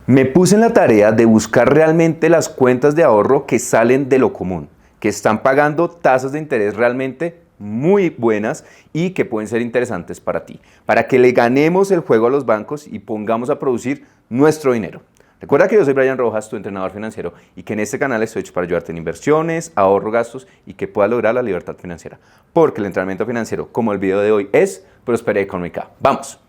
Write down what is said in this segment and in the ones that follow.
Me puse en la tarea de buscar realmente las cuentas de ahorro que salen de lo común, que están pagando tasas de interés realmente muy buenas y que pueden ser interesantes para ti, para que le ganemos el juego a los bancos y pongamos a producir nuestro dinero. Recuerda que yo soy Brian Rojas, tu entrenador financiero, y que en este canal estoy hecho para ayudarte en inversiones, ahorro, gastos y que puedas lograr la libertad financiera. Porque el entrenamiento financiero, como el video de hoy, es prosperidad económica. ¡Vamos!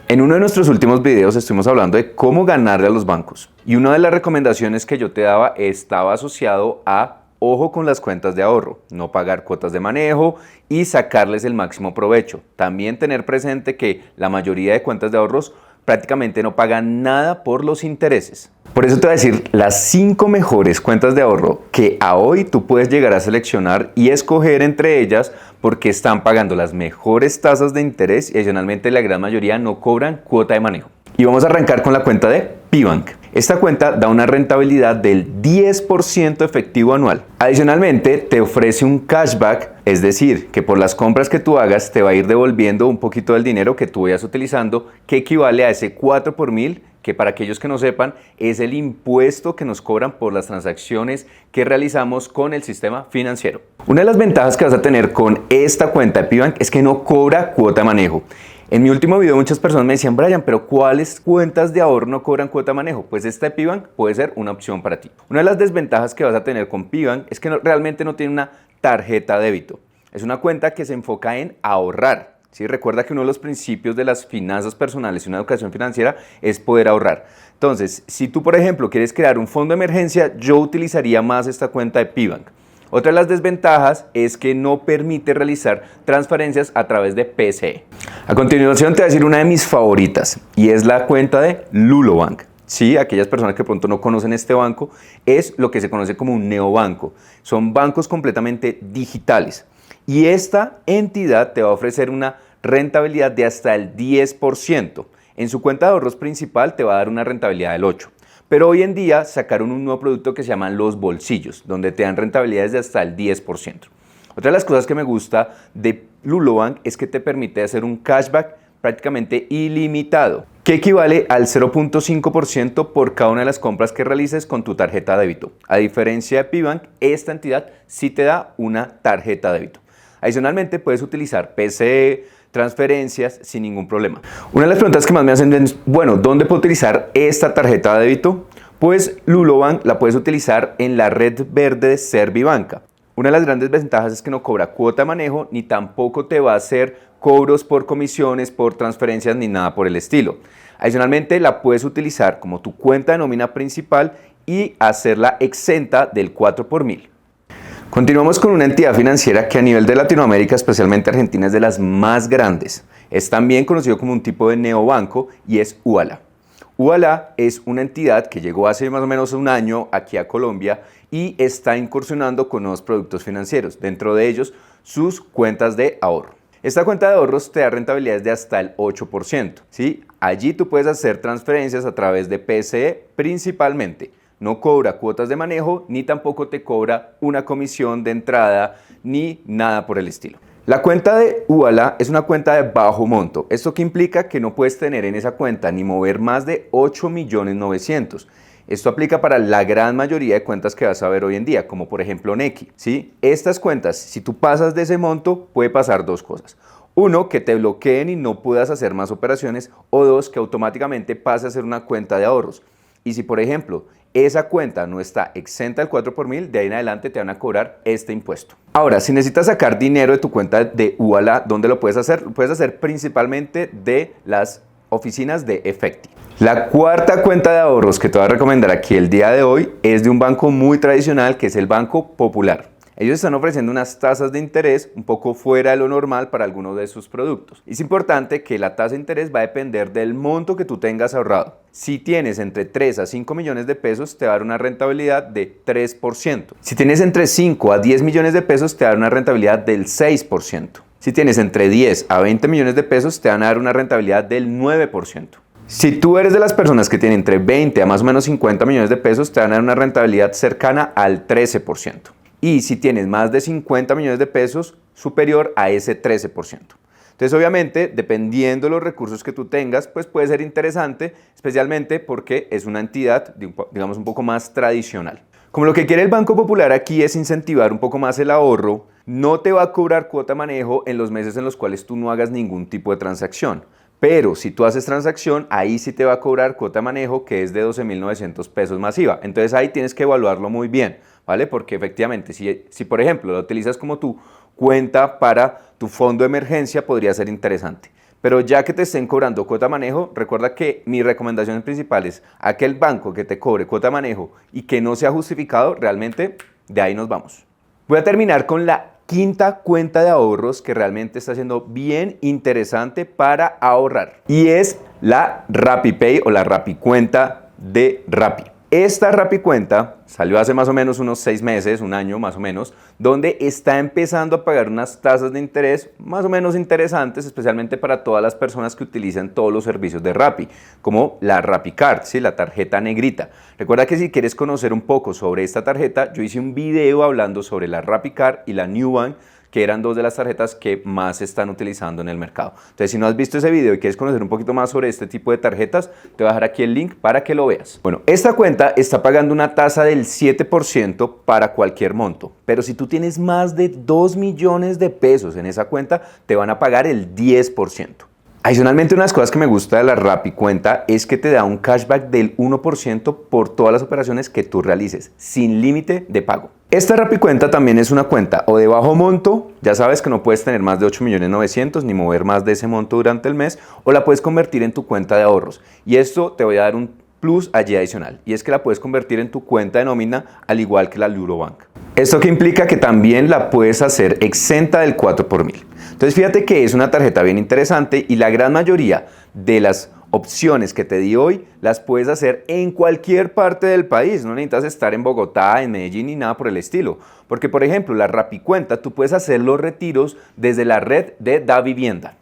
En uno de nuestros últimos videos estuvimos hablando de cómo ganarle a los bancos y una de las recomendaciones que yo te daba estaba asociado a ojo con las cuentas de ahorro, no pagar cuotas de manejo y sacarles el máximo provecho. También tener presente que la mayoría de cuentas de ahorros prácticamente no pagan nada por los intereses. Por eso te voy a decir las 5 mejores cuentas de ahorro que a hoy tú puedes llegar a seleccionar y escoger entre ellas porque están pagando las mejores tasas de interés y adicionalmente la gran mayoría no cobran cuota de manejo. Y vamos a arrancar con la cuenta de PBank. Esta cuenta da una rentabilidad del 10% efectivo anual. Adicionalmente, te ofrece un cashback, es decir, que por las compras que tú hagas te va a ir devolviendo un poquito del dinero que tú vayas utilizando, que equivale a ese 4 por mil, que para aquellos que no sepan, es el impuesto que nos cobran por las transacciones que realizamos con el sistema financiero. Una de las ventajas que vas a tener con esta cuenta de PBank es que no cobra cuota de manejo. En mi último video muchas personas me decían, Brian, pero ¿cuáles cuentas de ahorro no cobran cuota de manejo? Pues esta de PBank puede ser una opción para ti. Una de las desventajas que vas a tener con PBank es que realmente no tiene una tarjeta de débito. Es una cuenta que se enfoca en ahorrar. ¿Sí? Recuerda que uno de los principios de las finanzas personales y una educación financiera es poder ahorrar. Entonces, si tú, por ejemplo, quieres crear un fondo de emergencia, yo utilizaría más esta cuenta de PBank. Otra de las desventajas es que no permite realizar transferencias a través de PCE. A continuación te voy a decir una de mis favoritas y es la cuenta de Lulobank. Sí, aquellas personas que pronto no conocen este banco, es lo que se conoce como un neobanco. Son bancos completamente digitales y esta entidad te va a ofrecer una rentabilidad de hasta el 10%. En su cuenta de ahorros principal te va a dar una rentabilidad del 8%. Pero hoy en día sacaron un nuevo producto que se llaman los bolsillos, donde te dan rentabilidades de hasta el 10%. Otra de las cosas que me gusta de Lulobank es que te permite hacer un cashback prácticamente ilimitado, que equivale al 0.5% por cada una de las compras que realices con tu tarjeta de débito. A diferencia de PBank, esta entidad sí te da una tarjeta de débito. Adicionalmente, puedes utilizar PCE, transferencias sin ningún problema. Una de las preguntas que más me hacen es, bueno, ¿dónde puedo utilizar esta tarjeta de débito? Pues Lulobank la puedes utilizar en la red verde de Servibanca. Una de las grandes ventajas es que no cobra cuota de manejo ni tampoco te va a hacer cobros por comisiones, por transferencias ni nada por el estilo. Adicionalmente la puedes utilizar como tu cuenta de nómina principal y hacerla exenta del 4 por mil. Continuamos con una entidad financiera que a nivel de Latinoamérica, especialmente Argentina, es de las más grandes. Es también conocido como un tipo de neobanco y es Ualá. Ualá es una entidad que llegó hace más o menos un año aquí a Colombia y está incursionando con nuevos productos financieros, dentro de ellos sus cuentas de ahorro. Esta cuenta de ahorros te da rentabilidades de hasta el 8%. ¿Sí? Allí tú puedes hacer transferencias a través de PCE principalmente. No cobra cuotas de manejo, ni tampoco te cobra una comisión de entrada, ni nada por el estilo. La cuenta de Ualá es una cuenta de bajo monto. ¿Esto qué implica? Que no puedes tener en esa cuenta ni mover más de 8.900.000. Esto aplica para la gran mayoría de cuentas que vas a ver hoy en día, como por ejemplo Nequi. ¿Sí? Estas cuentas, si tú pasas de ese monto, puede pasar dos cosas. Uno, que te bloqueen y no puedas hacer más operaciones, o dos, que automáticamente pase a ser una cuenta de ahorros. Y si, por ejemplo, esa cuenta no está exenta del 4 por mil, de ahí en adelante te van a cobrar este impuesto. Ahora, si necesitas sacar dinero de tu cuenta de Ualá, ¿dónde lo puedes hacer? Lo puedes hacer principalmente de las oficinas de Efecti. La cuarta cuenta de ahorros que te voy a recomendar aquí el día de hoy es de un banco muy tradicional que es el Banco Popular. Ellos están ofreciendo unas tasas de interés un poco fuera de lo normal para algunos de sus productos. Es importante que la tasa de interés va a depender del monto que tú tengas ahorrado. Si tienes entre 3 a 5 millones de pesos, te va a dar una rentabilidad de 3%. Si tienes entre 5 a 10 millones de pesos, te va a dar una rentabilidad del 6%. Si tienes entre 10 a 20 millones de pesos, te van a dar una rentabilidad del 9%. Si tú eres de las personas que tienen entre 20 a más o menos 50 millones de pesos, te van a dar una rentabilidad cercana al 13%. Y si tienes más de 50 millones de pesos, superior a ese 13%. Entonces, obviamente, dependiendo de los recursos que tú tengas, pues puede ser interesante, especialmente porque es una entidad, digamos, un poco más tradicional. Como lo que quiere el Banco Popular aquí es incentivar un poco más el ahorro, no te va a cobrar cuota manejo en los meses en los cuales tú no hagas ningún tipo de transacción. Pero si tú haces transacción, ahí sí te va a cobrar cuota manejo, que es de 12.900 pesos masiva. Entonces ahí tienes que evaluarlo muy bien, ¿vale? Porque efectivamente, si por ejemplo lo utilizas como tu cuenta para tu fondo de emergencia, podría ser interesante. Pero ya que te estén cobrando cuota manejo, recuerda que mi recomendación principal es aquel banco que te cobre cuota manejo y que no sea justificado, realmente de ahí nos vamos. Voy a terminar con la quinta cuenta de ahorros que realmente está siendo bien interesante para ahorrar. Y es la RappiPay o la RappiCuenta de Rappi. Esta RappiCuenta salió hace más o menos unos 6 meses, un año más o menos, donde está empezando a pagar unas tasas de interés más o menos interesantes, especialmente para todas las personas que utilizan todos los servicios de Rappi, como la RappiCard, ¿sí? La tarjeta negrita. Recuerda que si quieres conocer un poco sobre esta tarjeta, yo hice un video hablando sobre la RappiCard y la Nubank, que eran dos de las tarjetas que más se están utilizando en el mercado. Entonces, si no has visto ese video y quieres conocer un poquito más sobre este tipo de tarjetas, te voy a dejar aquí el link para que lo veas. Bueno, esta cuenta está pagando una tasa del 7% para cualquier monto, pero si tú tienes más de 2 millones de pesos en esa cuenta, te van a pagar el 10%. Adicionalmente, una de las cosas que me gusta de la RappiCuenta es que te da un cashback del 1% por todas las operaciones que tú realices, sin límite de pago. Esta RappiCuenta también es una cuenta o de bajo monto, ya sabes que no puedes tener más de 8.900.000 ni mover más de ese monto durante el mes, o la puedes convertir en tu cuenta de ahorros. Y esto te voy a dar un plus allí adicional, y es que la puedes convertir en tu cuenta de nómina al igual que la Eurobank. Esto que implica que también la puedes hacer exenta del 4 por mil. Entonces fíjate que es una tarjeta bien interesante y la gran mayoría de las opciones que te di hoy las puedes hacer en cualquier parte del país. No necesitas estar en Bogotá, en Medellín ni nada por el estilo. Porque por ejemplo la RappiCuenta tú puedes hacer los retiros desde la red de Davivienda.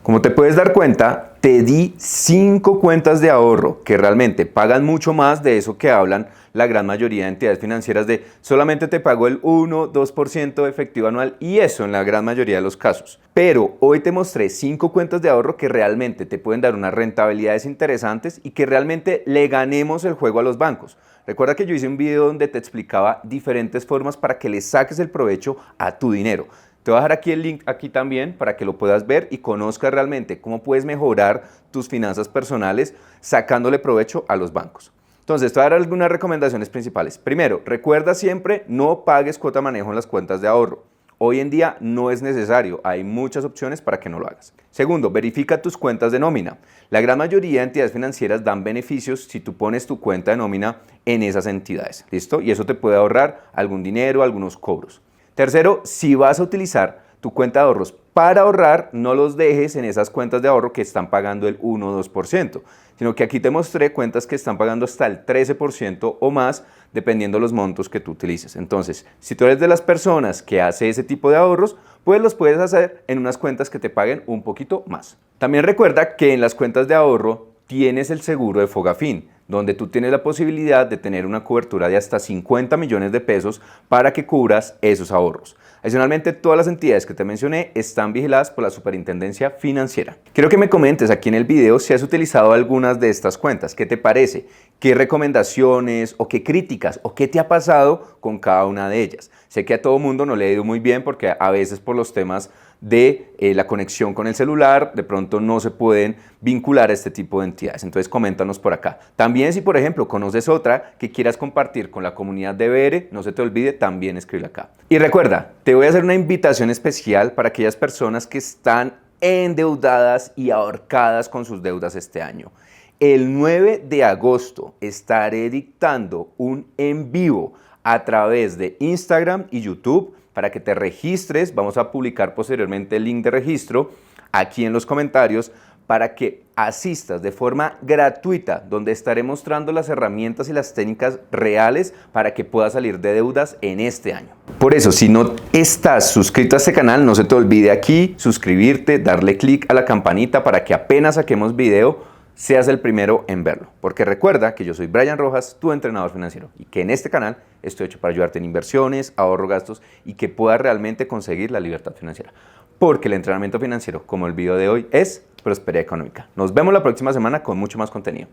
Como te puedes dar cuenta, te di 5 cuentas de ahorro que realmente pagan mucho más de eso que hablan la gran mayoría de entidades financieras de solamente te pago el 1-2% de efectivo anual y eso en la gran mayoría de los casos. Pero hoy te mostré 5 cuentas de ahorro que realmente te pueden dar unas rentabilidades interesantes y que realmente le ganemos el juego a los bancos. Recuerda que yo hice un video donde te explicaba diferentes formas para que le saques el provecho a tu dinero. Te voy a dejar aquí el link aquí también para que lo puedas ver y conozcas realmente cómo puedes mejorar tus finanzas personales sacándole provecho a los bancos. Entonces, te voy a dar algunas recomendaciones principales. Primero, recuerda siempre no pagues cuota manejo en las cuentas de ahorro. Hoy en día no es necesario, hay muchas opciones para que no lo hagas. Segundo, verifica tus cuentas de nómina. La gran mayoría de entidades financieras dan beneficios si tú pones tu cuenta de nómina en esas entidades, ¿listo? Y eso te puede ahorrar algún dinero, algunos cobros. Tercero, si vas a utilizar tu cuenta de ahorros para ahorrar, no los dejes en esas cuentas de ahorro que están pagando el 1 o 2%, sino que aquí te mostré cuentas que están pagando hasta el 13% o más, dependiendo de los montos que tú utilices. Entonces, si tú eres de las personas que hace ese tipo de ahorros, pues los puedes hacer en unas cuentas que te paguen un poquito más. También recuerda que en las cuentas de ahorro tienes el seguro de Fogafín, donde tú tienes la posibilidad de tener una cobertura de hasta 50 millones de pesos para que cubras esos ahorros. Adicionalmente, todas las entidades que te mencioné están vigiladas por la Superintendencia Financiera. Quiero que me comentes aquí en el video si has utilizado algunas de estas cuentas. ¿Qué te parece? ¿Qué recomendaciones o qué críticas o qué te ha pasado con cada una de ellas? Sé que a todo mundo no le ha ido muy bien porque a veces por los temas de la conexión con el celular, de pronto no se pueden vincular a este tipo de entidades. Entonces coméntanos por acá. También si por ejemplo conoces otra que quieras compartir con la comunidad de BR, no se te olvide también escribir acá. Y recuerda, te voy a hacer una invitación especial para aquellas personas que están endeudadas y ahorcadas con sus deudas este año. El 9 de agosto estaré dictando un en vivo a través de Instagram y YouTube para que te registres. Vamos a publicar posteriormente el link de registro aquí en los comentarios para que asistas de forma gratuita, donde estaré mostrando las herramientas y las técnicas reales para que puedas salir de deudas en este año. Por eso, si no estás suscrito a este canal, no se te olvide aquí suscribirte, darle clic a la campanita para que apenas saquemos video, seas el primero en verlo. Porque recuerda que yo soy Brian Rojas, tu entrenador financiero, y que en este canal estoy hecho para ayudarte en inversiones, ahorro, gastos y que puedas realmente conseguir la libertad financiera. Porque el entrenamiento financiero, como el video de hoy, es prosperidad económica. Nos vemos la próxima semana con mucho más contenido.